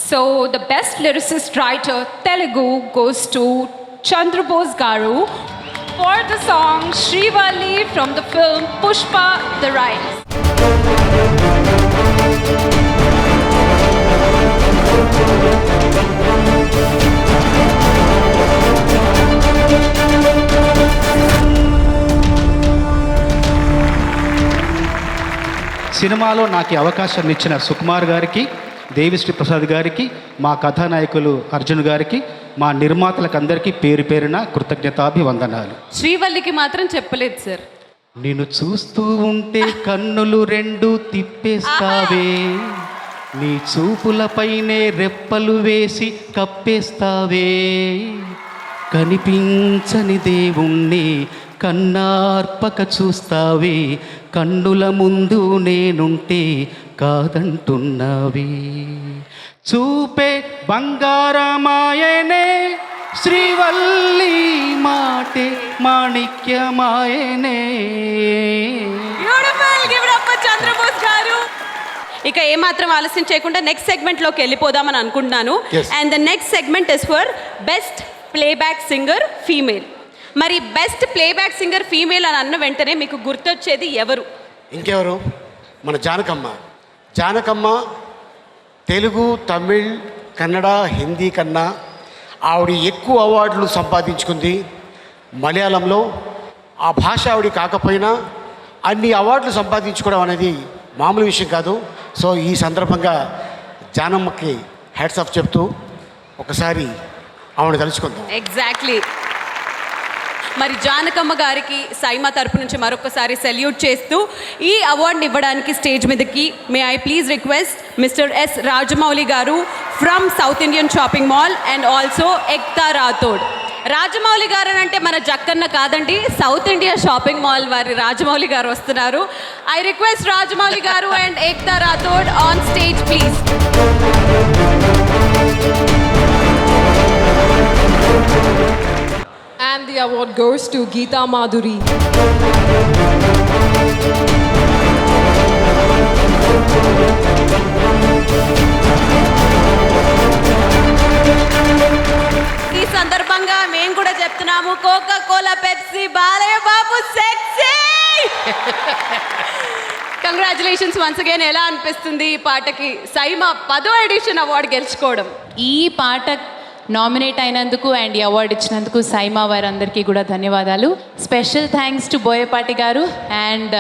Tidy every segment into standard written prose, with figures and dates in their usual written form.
So the best lyricist writer Telugu goes to Chandrabose Garu for the song Srivalli from the film Pushpa the Rise. సినిమాలో నాకు ఈ అవకాశం ఇచ్చిన సుకుమార్ గారికి, దేవిశ్రీ ప్రసాద్ గారికి, మా కథానాయకులు అర్జున్ గారికి, మా నిర్మాతలకు అందరికీ పేరు పేరున కృతజ్ఞతాభివందనాలు. శ్రీవల్లికి మాత్రం చెప్పలేదు సార్. నిన్ను చూస్తూ ఉంటే కన్నులు రెండు తిప్పేస్తావే, నీ చూపులపైనే రెప్పలు వేసి కప్పేస్తావే, కనిపించని దేవుణ్ణి కన్నార్పక చూస్తావే, కన్నుల ముందు నేనుంటే కాదంటున్నావే, చూపే బంగారమాయనే శ్రీవల్లి, మాటే మాణిక్యమాయనే. చంద్రబోస్ గారు, ఇక ఏమాత్రం ఆలస్యం చేయకుండా నెక్స్ట్ సెగ్మెంట్లోకి వెళ్ళిపోదామని అనుకుంటున్నాను. And the next segment is for best playback singer female. మరి బెస్ట్ ప్లేబ్యాక్ సింగర్ ఫీమేల్ అని అన్న వెంటనే మీకు గుర్తొచ్చేది ఎవరు? ఇంకెవరు? మన జానకమ్మ. జానకమ్మ తెలుగు, తమిళ్, కన్నడ, హిందీ కన్నా ఆవిడ ఎక్కువ అవార్డులు సంపాదించుకుంది. మలయాళంలో ఆ భాష ఆవిడ కాకపోయినా అన్ని అవార్డులు సంపాదించుకోవడం అనేది మామూలు విషయం కాదు. సో ఈ సందర్భంగా జానమ్మకి హ్యాట్స్ ఆఫ్ చెప్తూ ఒకసారి ఆవిడ తలుచుకుందాం. ఎగ్జాక్ట్లీ. మరి జానకమ్మ గారికి సైమా తరపు నుంచి మరొకసారి సెల్యూట్ చేస్తూ ఈ అవార్డుని ఇవ్వడానికి స్టేజ్ మీదకి may I please request mister S Rajamouli garu from south Indian shopping mall and also Ekta Rathod. Rajamouli garu అంటే మన జక్కన్న కాదండి, సౌత్ ఇండియా షాపింగ్ మాల్ వారి రాజమౌళి గారు వస్తున్నారు. ఐ రిక్వెస్ట్ రాజమౌళి గారు and Ekta Rathod on stage please. And the award goes to Geeta Madhuri. ఈ సందర్భంగా మేము కూడా చెప్తున్నాము, Coca Cola, Pepsi, Balayya Babu sexy. Congratulations once again. ఎలా అనిపిస్తుంది ఈ పాటకి సైమా 10వ ఎడిషన్ అవార్డు గెలుచుకోవడం? ఈ పాట నామినేట్ అయినందుకు అండ్ ఈ అవార్డు ఇచ్చినందుకు సైమా వారందరికీ కూడా ధన్యవాదాలు. స్పెషల్ థ్యాంక్స్ టు బోయపాటి గారు and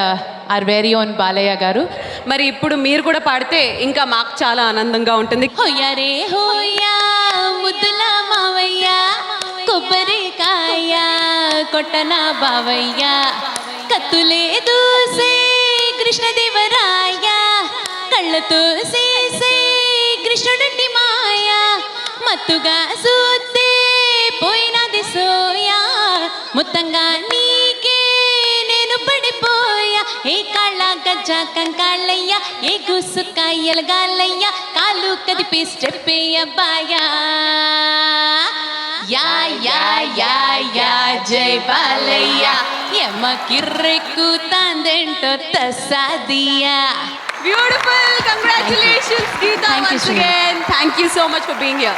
our very own Balayya గారు. మరి ఇప్పుడు మీరు కూడా పాడితే ఇంకా మాకు చాలా ఆనందంగా ఉంటుంది. హోయా రే హోయా ముద్దుల మావయ్య, కొబ్బరికాయ కొట్టన బావయ్య, కత్తులే దూసే కృష్ణదేవరాయ, కళ్ళతో సేసే కృష్ణుడి మాయ, మత్తుగా సూతే పోయినది సోయా, మొత్తంగా నీకే నేను పడిపోయా, ఏ కాళ్ళ గజ్జ కంకాళ్ళయ్య, ఏ గుసుకాయలగాలయ్య, కాలు కదిపి స్టెప్పేయబ్బాయా, యా యా యా యా జై బాలయ్య, ఎమ్మ కిర్రెక్కు తాందెంటో తసాదియా. Beautiful. Congratulations, Geeta, once again. Thank you so much for being here.